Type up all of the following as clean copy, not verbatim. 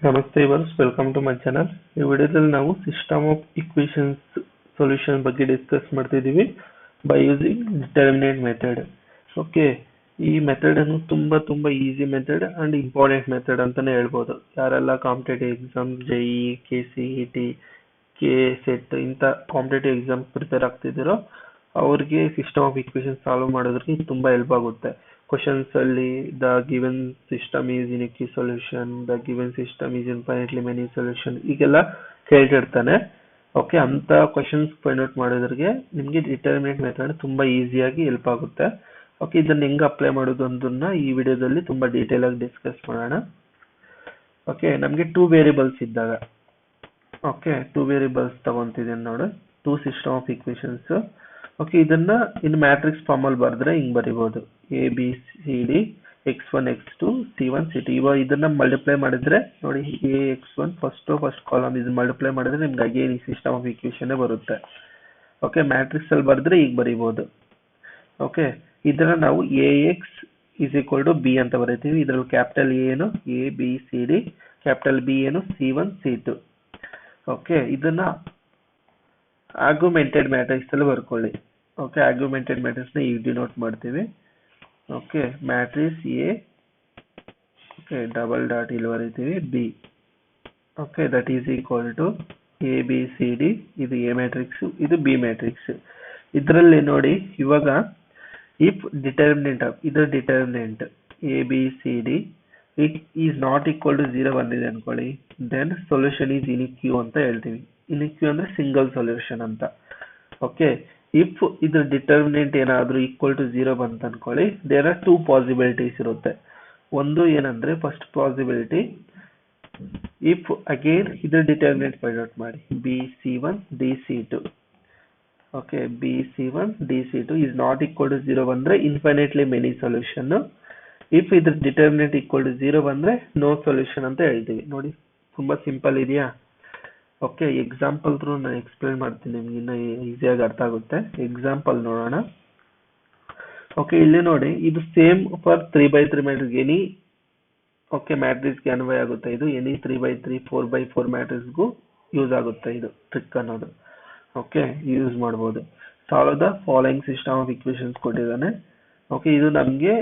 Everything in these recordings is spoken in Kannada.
ನಮಸ್ತೆ ಇವರ್ಸ್, ವೆಲ್ಕಮ್ ಟು ಮೈ ಚಾನಲ್. ಈ ವಿಡಿಯೋದಲ್ಲಿ ನಾವು ಸಿಸ್ಟಮ್ ಆಫ್ ಇಕ್ವೇಷನ್ಸ್ ಸೊಲ್ಯೂಷನ್ ಬಗ್ಗೆ ಡಿಸ್ಕಸ್ ಮಾಡ್ತಿದ್ದೀವಿ by using determinant method. Okay, ಈ ಮೆಥಡ್ ಅನ್ನು ತುಂಬಾ easy method and important method ಅಂತಾನೆ ಹೇಳ್ಬೋದು. ಯಾರೆಲ್ಲ competitive exam, JEE, KCET, KSET ಇಂಥ ಕಾಂಪಿಟೇಟಿವ್ ಎಕ್ಸಾಮ್ ಪ್ರಿಪೇರ್ ಆಗ್ತಿದ್ದೀರೋ ಅವ್ರಿಗೆ ಸಿಸ್ಟಮ್ ಆಫ್ ಇಕ್ವೇಷನ್ ಸಾಲ್ವ್ ಮಾಡೋದ್ರಿಗೆ ತುಂಬಾ ಹೆಲ್ಪ್ ಆಗುತ್ತೆ. ಕ್ವಶನ್ಸ್ ಅಲ್ಲಿ the given system is uniquely solution, the given system is infinitely many solution ಈಗೆಲ್ಲ ಕೇಳ್ತಿರ್ತಾನೆ. ಓಕೆ, ಅಂತ ಕ್ವಶನ್ಸ್ ಫೈಂಡ್ ಔಟ್ ಮಾಡೋದ್ರಿಗೆ ನಿಮಗೆ ಡಿಟರ್ಮಿನೆಂಟ್ ಮೆಥಡ್ ತುಂಬಾ ಈಸಿಯಾಗಿ ಹೆಲ್ಪ್ ಆಗುತ್ತೆ. ಓಕೆ, ಇದನ್ನ ಹೆಂಗ್ ಅಪ್ಲೈ ಮಾಡೋದು ಅನ್ನೋದನ್ನ ಈ ವಿಡಿಯೋದಲ್ಲಿ ತುಂಬಾ ಡೀಟೇಲ್ ಆಗಿ ಡಿಸ್ಕಸ್ ಮಾಡೋಣ. ಓಕೆ, ನಮಗೆ 2 ವೇರಿಯಬಲ್ಸ್ ಇದ್ದಾಗ, ಓಕೆ 2 ವೇರಿಯಬಲ್ಸ್ ತಗೊಂತಿದ್ದೀನಿ ನೋಡಿ, 2 ಸಿಸ್ಟಮ್ ಆಫ್ ಇಕ್ವೇಷನ್ಸ್. ಓಕೆ, ಇದನ್ನ ಇನ್ ಮ್ಯಾಟ್ರಿಕ್ಸ್ ಫಾರ್ಮ್ ಅಲ್ಲಿ ಬರೆದ್ರೆ ಹಿಂಗ್ ಬರಿಬಹುದು: ABCD x1 x2 c1 c2. ಇವಾಗ ಇದನ್ನ ಮಲ್ಟಿಪ್ಲೈ ಮಾಡಿದ್ರೆ ನೋಡಿ, AX1 ಫಸ್ಟ್ ಕಾಲಮ್ ಇದನ್ನ ಮಲ್ಟಿಪ್ಲೈ ಮಾಡಿದ್ರೆ ನಿಮ್ಗೆ ಅಗೇನ್ ಈ ಸಿಸ್ಟಮ್ ಆಫ್ ಇಕ್ವೇಷನ್ ಬರುತ್ತೆ. ಓಕೆ, ಮ್ಯಾಟ್ರಿಕ್ಸ್ ಅಲ್ಲಿ ಬರೆದ್ರೆ ಈಗ ಬರಿಬಹುದು. ಓಕೆ, ಇದನ್ನ ನಾವು AX is equal to B ಅಂತ ಬರೀತೀವಿ. ಇದ್ರಲ್ಲಿ ಕ್ಯಾಪಿಟಲ್ A ಏನು ABCD, ಕ್ಯಾಪಿಟಲ್ B ಏನು C1 C2. ಓಕೆ, ಇದನ್ನ ಆರ್ಗ್ಯುಮೆಂಟೆಡ್ ಮ್ಯಾಟ್ರಿಕ್ಸ್ ಅಲ್ಲಿ ಬರ್ಕೊಳ್ಳಿ. ಓಕೆ, ಆರ್ಗ್ಯುಮೆಂಟೆಡ್ ಮ್ಯಾಟ್ರಿಕ್ಸ್ ನ ಈಗ ಡಿನೋಟ್ ಮಾಡ್ತೀವಿ. Okay, matrix A, okay double dot ಇಲ್ಲಿ ಬರೀತೀವಿ B. Okay, that is equal to ABCD, ಇದು A ಮ್ಯಾಟ್ರಿಕ್ಸ್, ಇದು B ಮ್ಯಾಟ್ರಿಕ್ಸ್. ಇದರಲ್ಲಿ ನೋಡಿ, ಇವಾಗ ಇಫ್ ಡಿಟರ್ಮಿನೆಂಟ್ ಆಫ್ ಇದರ determinant ABCD it is not equal to 0 ಬಂದಿದೆ ಅನ್ಕೊಳ್ಳಿ, ದೆನ್ ಸೊಲ್ಯೂಷನ್ ಈಸ್ ಇನಿಕ್ಯೂ ಅಂತ ಹೇಳ್ತೀವಿ. ಇನಿಕ್ಯೂ ಅಂದ್ರೆ ಸಿಂಗಲ್ ಸೊಲ್ಯೂಷನ್ ಅಂತ. ಓಕೆ, ಇಫ್ ಇದ್ರ ಡಿಟರ್ಮಿನೆಂಟ್ ಏನಾದ್ರೂ ಈಕ್ವಲ್ ಟು 0 ಬಂತ ಅನ್ಕೊಳ್ಳಿ, ದೇರ್ ಆರ್ 2 ಪಾಸಿಬಿಲಿಟೀಸ್ ಇರುತ್ತೆ. ಒಂದು ಏನಂದ್ರೆ, ಫಸ್ಟ್ ಪಾಸಿಬಿಲಿಟಿ, ಇಫ್ ಅಗೇನ್ ಇದ್ರ ಡಿಟರ್ಮಿನೆಂಟ್ ಫೈಂಡ್ ಔಟ್ ಮಾಡಿ, BC1 DC2. Okay, BC1 DC2 is not equal to 0 ಬಂದ್ರೆ ಇನ್ಫೈನೈಟ್ಲಿ ಮೆನಿ ಸೊಲ್ಯೂಷನ್. ಇಫ್ ಇದ್ರ ಡಿಟರ್ಮಿನೆಂಟ್ ಈಕ್ವಲ್ ಟು 0 ಬಂದ್ರೆ ನೋ ಸೊಲ್ಯೂಷನ್ ಅಂತ ಹೇಳ್ತೀವಿ. ನೋಡಿ, ತುಂಬಾ ಸಿಂಪಲ್ ಇದೆಯಾ? ಓಕೆ, ಎಕ್ಸಾಂಪಲ್ ಥ್ರೂ ನಾನು ಎಕ್ಸ್ಪ್ಲೇನ್ ಮಾಡ್ತೀನಿ, ನಿಮ್ಗೆ ಇನ್ನ ಈಸಿಯಾಗಿ ಅರ್ಥ ಆಗುತ್ತೆ. ಎಕ್ಸಾಂಪಲ್ ನೋಡೋಣ. ಓಕೆ, ಇಲ್ಲಿ ನೋಡಿ, ಇದು same for 3x3 matrix any. Okay, ಮ್ಯಾಟ್ರಿಕ್ಸ್ಗೆ ಅನ್ವಯ ಆಗುತ್ತೆ ಇದು. ಎನಿ 3x3 4x4 ಮ್ಯಾಟ್ರಿಕ್ಸ್ಗೂ ಯೂಸ್ ಆಗುತ್ತೆ ಇದು ಟ್ರಿಕ್ ಅನ್ನೋದು. ಓಕೆ, ಯೂಸ್ ಮಾಡ್ಬೋದು. Solve the following system of equations ಕೊಟ್ಟಿದ್ದಾನೆ. ಓಕೆ, ಇದು ನಮಗೆ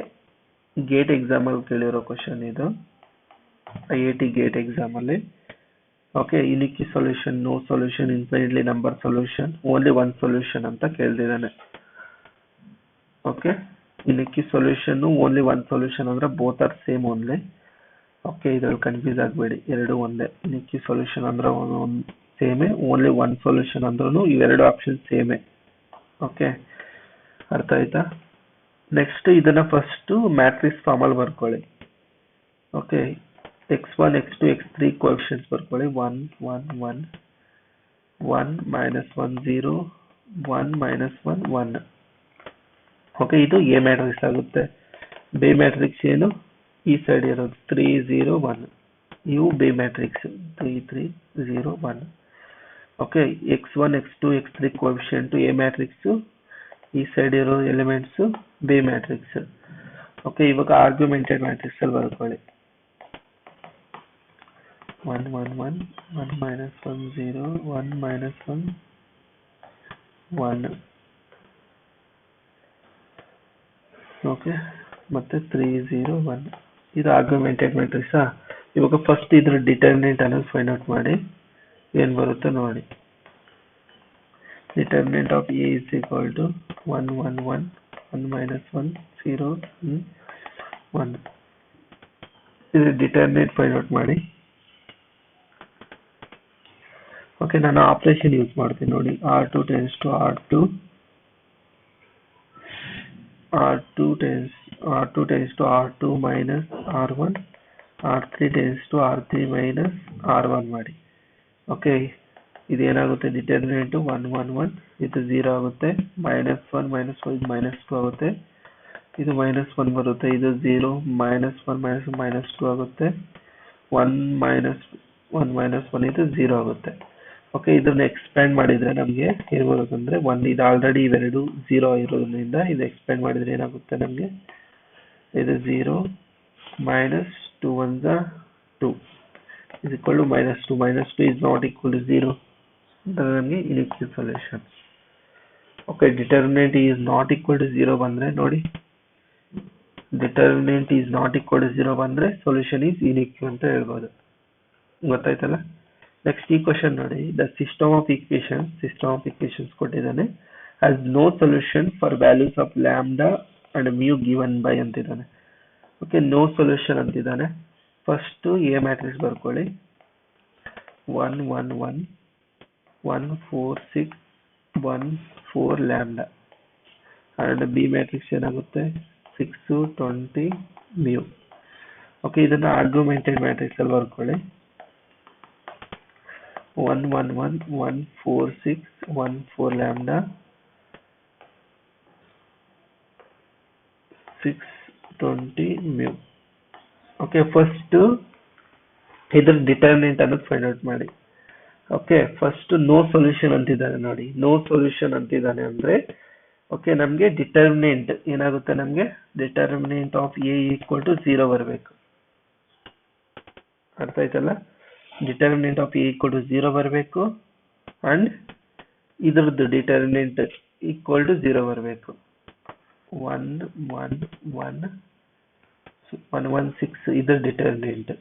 ಗೇಟ್ ಎಕ್ಸಾಮ್ ಅಲ್ಲಿ ಕೇಳಿರೋ ಕ್ವಶನ್, ಇದು IIT ಗೇಟ್ ಎಕ್ಸಾಮ್ ಅಲ್ಲಿ. Okay, unique solution, no solution, infinitely number solution, only one solution ಅಂತ ಕೇಳ್ತಿದ್ದಾನೆ. Okay, unique solution, only one solution ಅಂದ್ರೆ both are same only. Okay, ಇದ್ರಲ್ಲಿ ಕನ್ಫ್ಯೂಸ್ ಆಗಬೇಡಿ, ಎರಡು ಒಂದೇ. ಯುನಿಕ್ ಸೊಲ್ಯೂಷನ್ ಅಂದ್ರೆ ಸೇಮೇ, ಓನ್ಲಿ ಒನ್ ಸೊಲ್ಯೂಷನ್ ಅಂದ್ರೂ ಇವೆರಡು ಆಪ್ಷನ್ ಸೇಮೇ. ಓಕೆ, ಅರ್ಥ ಆಯ್ತಾ? ನೆಕ್ಸ್ಟ್ ಇದನ್ನ ಫಸ್ಟ್ ಮ್ಯಾಟ್ರಿಕ್ಸ್ ಫಾರ್ಮ್ ಅಲ್ಲಿ ಬರ್ಕೊಳ್ಳಿ. Okay, x1 x2 x3 coefficients ಬರ್ಕೊಳ್ಳಿ. 1 1 1 1 -1 0 1 -1 1. ಓಕೆ, ಇದು A ಮ್ಯಾಟ್ರಿಕ್ಸ್ ಆಗುತ್ತೆ. B ಮ್ಯಾಟ್ರಿಕ್ಸ್ ಏನು ಈ ಸೈಡ್ ಇರೋದು 3 0 1, ಇವು B matrix 3 3 0 1. Okay, x1 x2 x3 coefficient A matrix, ಈ ಸೈಡ್ ಇರೋ ಎಲಿಮೆಂಟ್ಸ್ B ಮ್ಯಾಟ್ರಿಕ್ಸ್. ಓಕೆ, ಇವಾಗ ಆರ್ಗ್ಯುಮೆಂಟೆಡ್ ಮ್ಯಾಟ್ರಿಕ್ಸ್ ಅಲ್ಲಿ ಬರ್ಕೊಳ್ಳಿ. 1 1 1 1 -1 0 1 -1 1. ಓಕೆ, ಮತ್ತೆ 3 0 1. ಇದು ಆರ್ಗ್ಯುಮೆಂಟೆಡ್ ಮ್ಯಾಟ್ರಿಕ್ಸ್. ಇವಾಗ ಫಸ್ಟ್ ಇದ್ರ ಡಿಟರ್ಮಿನೆಂಟ್ ಅನ್ನೋದು ಫೈಂಡ್ ಔಟ್ ಮಾಡಿ, ಏನ್ ಬರುತ್ತೆ ನೋಡಿ. Determinant of A is equal to 1 1 1 1 -1 0 1. ಇದು ಡಿಟರ್ಮಿನೆಂಟ್ ಫೈಂಡ್ ಔಟ್ ಮಾಡಿ. ಓಕೆ, ನಾನು ಆಪರೇಷನ್ ಯೂಸ್ ಮಾಡ್ತೀನಿ ನೋಡಿ. R2 tends to R2, R2 tends to R2 minus R1, R3 tends to R3 minus R1 ಮಾಡಿ. ಓಕೆ, ಇದೇನಾಗುತ್ತೆ, ಡಿಟರ್ಮಿನೆಂಟ್ 1 1 1, ಇದು 0 ಆಗುತ್ತೆ. -1 -1 ಇದು -2 ಆಗುತ್ತೆ. ಇದು -1 ಬರುತ್ತೆ, ಇದು 0 -1 -2 ಆಗುತ್ತೆ. 1 -1 -1 ಇದು 0 ಆಗುತ್ತೆ. ಓಕೆ, ಇದನ್ನ ಎಕ್ಸ್ಪ್ಯಾಂಡ್ ಮಾಡಿದ್ರೆ ನಮಗೆ ಏನ್ ಬರುತ್ತಂದ್ರೆ 1. ಇದು ಆಲ್ರೆಡಿ ಇವೆರಡು 0 ಇರೋದ್ರಿಂದ ಇದು ಎಕ್ಸ್ಪ್ಯಾಂಡ್ ಮಾಡಿದ್ರೆ ಏನಾಗುತ್ತೆ ನಮಗೆ, ಇದು 0 -2 1 2. is equal to -2. -2 is not equal to 0. ನಮಗೆ ಇನಿಕ್ವಿಯಲ್ solution. Okay, determinant is not equal to 0 ಬಂದ್ರೆ ನೋಡಿ, determinant is not equal to 0 ಬಂದ್ರೆ ಸೊಲ್ಯೂಷನ್ ಈಸ್ ಇನಿಕ್ಯೂ ಅಂತ ಹೇಳ್ಬೋದು. ಗೊತ್ತಾಯ್ತಲ್ಲ. ನೆಕ್ಸ್ಟ್ ಈ ಕ್ವಶನ್ ನೋಡಿ, ದ ಸಿಸ್ಟಮ್ ಆಫ್ ಈಕ್ವೇಶನ್ಸ್ ಕೊಟ್ಟಿದ್ದಾನೆ, has no solution for values of lambda and mu given by ಅಂತಿದ್ದಾನೆ. ಓಕೆ, ನೋ ಸೊಲ್ಯೂಷನ್ ಅಂತಿದ್ದಾನೆ. ಫಸ್ಟ್ ಎ ಮ್ಯಾಟ್ರಿಕ್ಸ್ ಬರ್ಕೊಳ್ಳಿ, 1 1 1 1 4 6 1 4 ಲ್ಯಾಂಬ್ಡಾ, ಅಂಡ್ ಬಿ ಮ್ಯಾಟ್ರಿಕ್ಸ್ ಏನಾಗುತ್ತೆ 6 20 ಮ್ಯೂ. ಓಕೆ, ಇದನ್ನ ಆರ್ಗ್ಯುಮೆಂಟೆಡ್ ಮ್ಯಾಟ್ರಿಕ್ಸ್ ಅಲ್ಲಿ ಬರ್ಕೊಳ್ಳಿ, 1 1 1 1 4 6 1 4 ಲ್ಯಾಂಬ್ಡಾ 6 20 ಮ್ಯೂ. ಓಕೆ, ಫಸ್ಟ್ ಇದ್ರ ಡಿಟರ್ಮಿನೆಂಟ್ ಅನ್ನೋದು ಫೈಂಡ್ ಔಟ್ ಮಾಡಿ. ಓಕೆ, ಫಸ್ಟ್ ನೋ ಸೊಲ್ಯೂಷನ್ ಅಂತಿದ್ದಾನೆ ನೋಡಿ, ನೋ ಸೊಲ್ಯೂಷನ್ ಅಂತಿದ್ದಾನೆ ಅಂದ್ರೆ ಓಕೆ, ನಮ್ಗೆ ಡಿಟರ್ಮಿನೆಂಟ್ ಏನಾಗುತ್ತೆ, ನಮ್ಗೆ determinant of A equal to 0 ಬರಬೇಕು. ಅರ್ಥ ಆಯ್ತಲ್ಲ, determinant of A equal to 0 ಬರಬೇಕು ಅಂಡ್ ಇದ್ರದ್ದು ಡಿಟರ್ಮಿನೆಂಟ್ ಈಕ್ವಲ್ ಟು 0 ಬರಬೇಕು. 1 1 1 1 1 6 ಇದ್ರ ಡಿಟರ್ಮಿನೆಂಟ್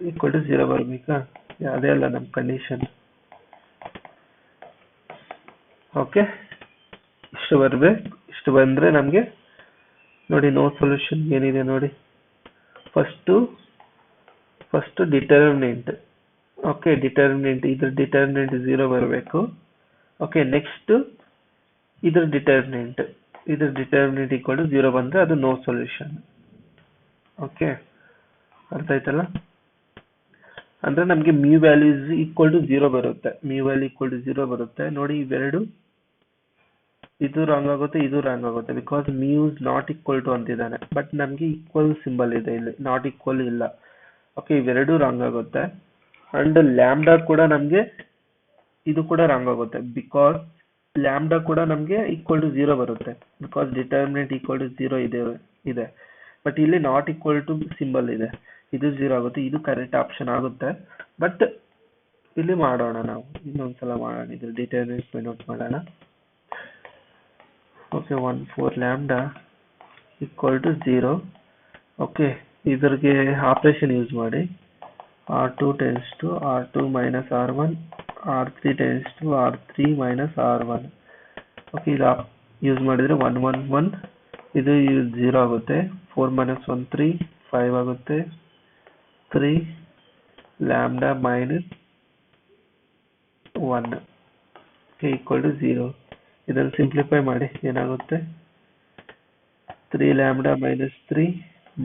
ಈಕ್ವಲ್ ಟು 0 ಬರಬೇಕಾ? ಅದೇ ಅಲ್ಲ ನಮ್ಮ ಕಂಡೀಷನ್. ಓಕೆ, ಇಷ್ಟು ಬರ್ಬೇಕು. ಇಷ್ಟು ಬಂದ್ರೆ ನಮ್ಗೆ ನೋಡಿ ನೋ ಸೊಲ್ಯೂಷನ್ ಏನಿದೆ ನೋಡಿ, ಫಸ್ಟ್ ಡಿಟರ್ಮಿನೆಂಟ್. ಓಕೆ, ಡಿಟರ್ಮಿನೆಂಟ್ ಇದ್ರ ಡಿಟರ್ಮಿನೆಂಟ್ 0 ಬರಬೇಕು. ಓಕೆ, ನೆಕ್ಸ್ಟ್ ಇದ್ರ ಡಿಟರ್ಮಿನೆಂಟ್ ಈಕ್ವಲ್ ಟು 0 ಬಂದ್ರೆ ಅದು ನೋ ಸೊಲ್ಯೂಷನ್. ಓಕೆ, ಅರ್ಥ ಆಯ್ತಲ್ಲ. ಅಂದ್ರೆ ನಮ್ಗೆ mu value is equal to 0 ಬರುತ್ತೆ, ಮ್ಯೂ ವ್ಯಾಲ್ಯೂ ಈಕ್ವಲ್ ಟು 0 ಬರುತ್ತೆ. ನೋಡಿ ಇವೆರಡು, ಇದು ರಾಂಗ್ ಆಗುತ್ತೆ, ಇದು ರಾಂಗ್ ಆಗುತ್ತೆ, because mu is not equal to ಅಂತಿದ್ದಾನೆ, ಬಟ್ ನಮ್ಗೆ ಈಕ್ವಲ್ ಸಿಂಬಲ್ ಇದೆ ಇಲ್ಲಿ, ನಾಟ್ ಈಕ್ವಲ್ ಇಲ್ಲ. ಓಕೆ, ಇವೆರಡು ರಾಂಗ್ ಆಗುತ್ತೆ. ಅಂಡ್ ಲ್ಯಾಂಬ್ಡಾ ಕೂಡ ನಮ್ಗೆ ಇದು ಕೂಡ ರಾಂಗ್ ಆಗುತ್ತೆ, ಬಿಕಾಸ್ ಲ್ಯಾಂಬ್ಡಾ ಕೂಡ ನಮ್ಗೆ ಈಕ್ವಲ್ ಟು 0 ಬರುತ್ತೆ, ಬಿಕಾಸ್ ಡಿಟರ್ಮಿನೆಂಟ್ ಈಕ್ವಲ್ ಟು 0 ಇದೆ, ಬಟ್ ಇಲ್ಲಿ ನಾಟ್ ಈಕ್ವಲ್ ಟು ಸಿಂಬಲ್ ಇದೆ, ಇದು 0 ಆಗುತ್ತೆ. ಇದು ಕರೆಕ್ಟ್ ಆಪ್ಷನ್ ಆಗುತ್ತೆ, ಬಟ್ ಇಲ್ಲಿ ಮಾಡೋಣ, ನಾವು ಇನ್ನೊಂದ್ಸಲ ಮಾಡೋಣ, ಇದು ಡಿಟರ್ಮಿನೆಂಟ್ ಫೈಂಡ್ ಔಟ್ ಮಾಡೋಣ. Okay, 1 4 lambda equal to 0. Okay, ಇದ್ರಿಗೆ ಆಪರೇಷನ್ ಯೂಸ್ ಮಾಡಿ, R2 tends to R2 minus R1, R3 tends to R3 minus R1. Okay, ಇದು ಯೂಸ್ ಮಾಡಿದ್ರೆ 1 1 1 ಇದು 0 ಆಗುತ್ತೆ, 4 minus 1 3 5 ಆಗುತ್ತೆ, 3 ಲ್ಯಾಂಬ್ಡಾ minus 1 ಈಕ್ವಲ್ ಟು 0. ಇದನ್ನು ಸಿಂಪ್ಲಿಫೈ ಮಾಡಿ ಏನಾಗುತ್ತೆ, 3 lambda minus 3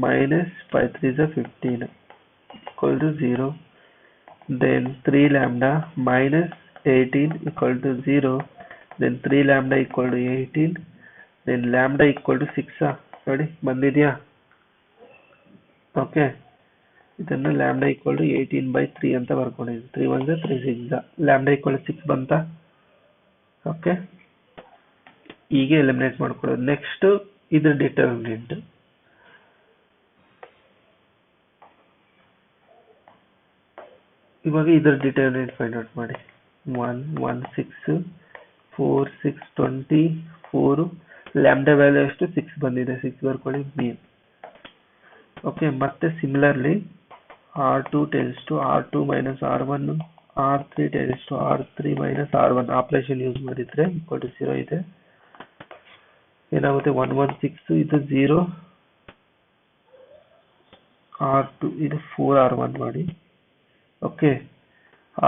minus 5 3 is 15 equal to 0. Then 3 lambda minus 18 equal to 0. Then 3 lambda equal to 18. Then lambda equal to 6. ನೋಡಿ ಬಂದಿದ್ಯಾ? ಓಕೆ, ಇದನ್ನು lambda equal to 18 by 3 ಅಂತ ಬರ್ಕೊಂಡಿದ್ದೀನಿ. 3 1 3 6 lambda equal to 6 ಬಂತಾ? ಓಕೆ, ಈಗ ಎಲಿಮಿನೇಟ್ ಮಾಡ್ಕೊಳ್ಳೋದು. ನೆಕ್ಸ್ಟ್ ಇದು ಡಿಟರ್ಮಿನೆಂಟ್. ಇವಾಗ ಇದರ ಡಿಟರ್ಮಿನೆಂಟ್ ಫೈಂಡ್ ಔಟ್ ಮಾಡಿ. 1 1 6 4 6 20 4 ಲ್ಯಾಂಬ್ಡಾ ವ್ಯಾಲ್ಯೂ ಎಷ್ಟು 6 ಬಂದಿದೆ, 6 ಬರ್ಕೊಳ್ಳಿ ಮೀನ್. ಓಕೆ, ಮತ್ತೆ similarly R2 tends to R2 minus R1, R3 tends to R3 minus R1 operation use ಮಾಡಿದ್ರೆ ಈಕ್ವಲ್ ಟು 0 ಇದೆ. ಏನಾಗುತ್ತೆ 1 1 6 ಇದು 0, R2 ಇದು 4R1 ಮಾಡಿ. ಓಕೆ,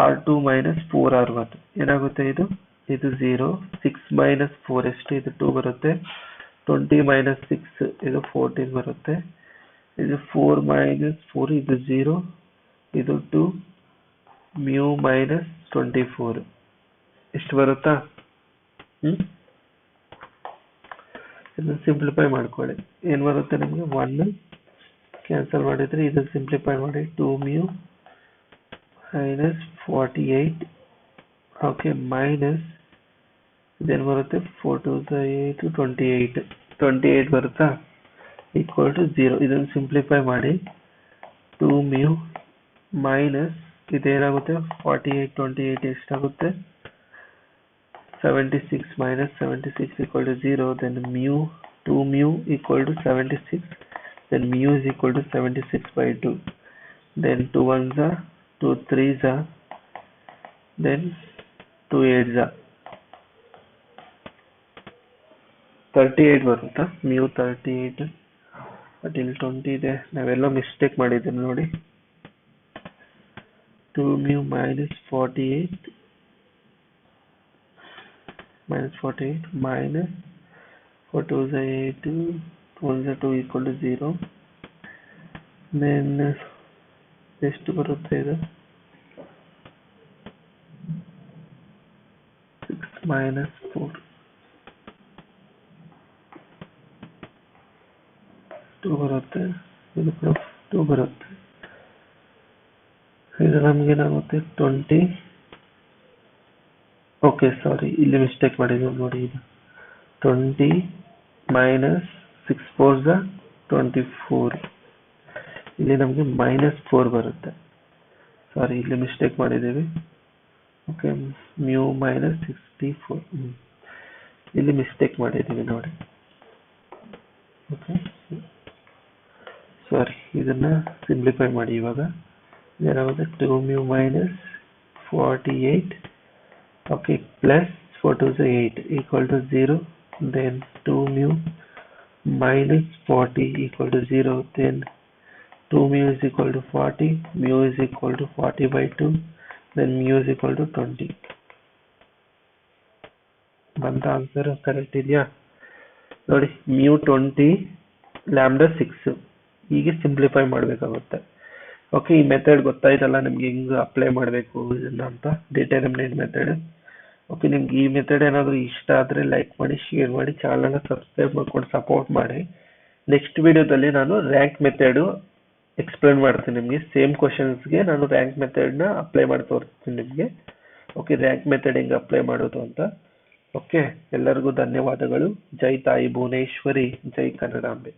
R2 minus 4R1 ಏನಾಗುತ್ತೆ, ಇದು 0, 6 minus 4 ಎಷ್ಟು, ಇದು 2 ಬರುತ್ತೆ, 20 minus 6 ಇದು 14 ಬರುತ್ತೆ, ಇದು 4 minus 4 ಇದು 0, ಇದು 2 mu minus 24 ಎಷ್ಟು ಬರುತ್ತಾ? ಇದನ್ನು ಸಿಂಪ್ಲಿಫೈ ಮಾಡ್ಕೊಳ್ಳಿ, ಏನು ಬರುತ್ತೆ ನಿಮಗೆ 1 ಕ್ಯಾನ್ಸಲ್ ಮಾಡಿದ್ರೆ ಇದು ಸಿಂಪ್ಲಿಫೈ ಮಾಡಿ 2 mu minus 48. ಓಕೆ, ಮೈನಸ್ ಇದೇನು ಬರುತ್ತೆ 4 2 8 28 ಬರುತ್ತಾ, ಈಕ್ವಲ್ ಟು 0. ಇದನ್ನು ಸಿಂಪ್ಲಿಫೈ ಮಾಡಿ 2 mu ಮೈನಸ್ ಇದೇನಾಗುತ್ತೆ 48 28 ಎಷ್ಟಾಗುತ್ತೆ 76 minus 76 equal to 0, then mu 2 mu equal to 76, then mu is equal to 76 by 2, then 2 1s are 2 3s are, then 2 8s are 38 ಬರುತ್ತಾ mu 38 ಬಟ್ ಇಲ್ಲಿ 20 ಇದೆ ನಾವೆಲ್ಲೋ ಮಿಸ್ಟೇಕ್ ಮಾಡಿದ್ದೀವಿ ನೋಡಿ 2 mu minus 48 minus 48 minus 4 2s are 8 2 1s are 2 equal to 0, then ಎಷ್ಟು ಬರುತ್ತೆ ಇದು 6 minus 4 2 ಬರುತ್ತೆ ಇದು ಕೂಡ 2 ಬರುತ್ತೆ ಇದು ನಮಗೆ ಏನಾಗುತ್ತೆ 20 ಓಕೆ ಸಾರಿ ಇಲ್ಲಿ ಮಿಸ್ಟೇಕ್ ಮಾಡಿದ್ವಿ ನೋಡಿ ಇದು 20 ಮೈನಸ್ 6 4s are 24 ಇಲ್ಲಿ ನಮಗೆ -4 ಬರುತ್ತೆ ಸಾರಿ ಇಲ್ಲಿ ಮಿಸ್ಟೇಕ್ ಮಾಡಿದ್ದೀವಿ ಓಕೆ mu minus 64 ಇಲ್ಲಿ ಮಿಸ್ಟೇಕ್ ಮಾಡಿದ್ದೀವಿ ನೋಡಿ ಓಕೆ ಸಾರಿ ಇದನ್ನ ಸಿಂಪ್ಲಿಫೈ ಮಾಡಿ ಇವಾಗ ಏನಾಗುತ್ತೆ 2 mu minus 48 okay plus 4 2s are 8 equal to 0, then 2 mu minus 40 equal to 0, then 2 mu is equal to 40, mu is equal to 40 by 2, then mu is equal to 20. ಬಂತ ಆನ್ಸರ್ ಕರೆಕ್ಟ್ ಇದೆಯಾ ನೋಡಿ mu 20 lambda 6 ಹೀಗೆ ಸಿಂಪ್ಲಿಫೈ ಮಾಡಬೇಕಾಗುತ್ತೆ ಓಕೆ ಈ ಮೆಥಡ್ ಗೊತ್ತಾಯ್ತಲ್ಲ ನಿಮ್ಗೆ ಹೆಂಗ್ ಅಪ್ಲೈ ಮಾಡಬೇಕು ಇದನ್ನ ಅಂತ ಡಿಟರ್ಮಿನೆಂಟ್ ಮೆಥಡ್ ಓಕೆ ನಿಮ್ಗೆ ಈ ಮೆಥಡ್ ಏನಾದರೂ ಇಷ್ಟ ಆದರೆ ಲೈಕ್ ಮಾಡಿ ಶೇರ್ ಮಾಡಿ ಚಾನಲ್ನ ಸಬ್ಸ್ಕ್ರೈಬ್ ಮಾಡ್ಕೊಂಡು ಸಪೋರ್ಟ್ ಮಾಡಿ ನೆಕ್ಸ್ಟ್ ವಿಡಿಯೋದಲ್ಲಿ ನಾನು ರ್ಯಾಂಕ್ ಮೆಥಡ್ ಎಕ್ಸ್ಪ್ಲೇನ್ ಮಾಡ್ತೀನಿ ನಿಮಗೆ ಸೇಮ್ ಕ್ವಶನ್ಸ್ಗೆ ನಾನು ರ್ಯಾಂಕ್ ಮೆಥಡ್ನ ಅಪ್ಲೈ ಮಾಡಿ ತೋರಿಸ್ತೀನಿ ನಿಮಗೆ ಓಕೆ ರ್ಯಾಂಕ್ ಮೆಥಡ್ ಹೆಂಗೆ ಅಪ್ಲೈ ಮಾಡೋದು ಅಂತ ಓಕೆ ಎಲ್ಲರಿಗೂ ಧನ್ಯವಾದಗಳು ಜೈ ತಾಯಿ ಭುವನೇಶ್ವರಿ ಜೈ ಕನ್ನಡಾಂಬೆ